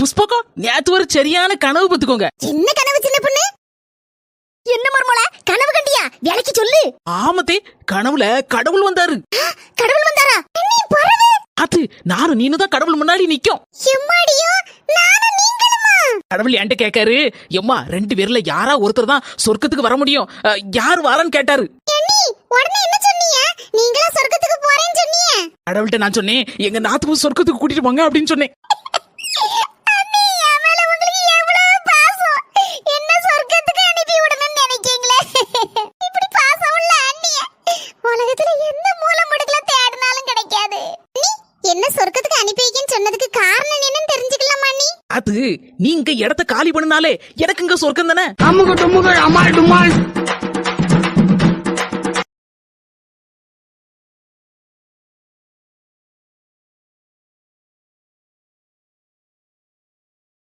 புஷ்பக்கா நேத்து ஒரு சரியான கனவு பத்துக்கோங்க. என்ன கனவு சின்ன பொண்ணு? என்ன மர்மோல கனவு கண்டியா? வேலைக்கு சொல்லு. ஆமத்தே, கனவுல கடவுள் வந்தாரு. கடவுள் வந்தாரா? நீ பறவை. அது நானும் நீனு தான் கடவுள் முன்னாடி நிக்கும். எம்மாடியோ, நானும் நீங்களுமா? கடவுள் என்கிட்ட கேட்காரு, எம்மா 2 பேர்ல யாரா ஒருத்தர் தான் சொர்க்கத்துக்கு வர முடியும், யார் வாரான்னு கேட்டாரு. உடனே என்ன சொன்னீங்க? நீங்களா சொர்க்கத்துக்கு போறேன்னு சொன்னீங்க? கடவுள்கிட்ட நான் சொன்னேன், எங்க நாத்து சொர்க்கத்துக்கு கூட்டிட்டு போங்க அப்படின்னு சொன்னேன். என்ன சொர்க்கத்துக்கு அனுப்பி வைக்கன்னு சொன்னதுக்கு காரணம் என்னன்னு தெரிஞ்சுக்கலாமா நீ? அது நீங்க இடத்த காலி பண்ணினாலே எனக்கு இங்க சொர்க்கம் தானே. அம்முக டும்முக அமால் டுமால்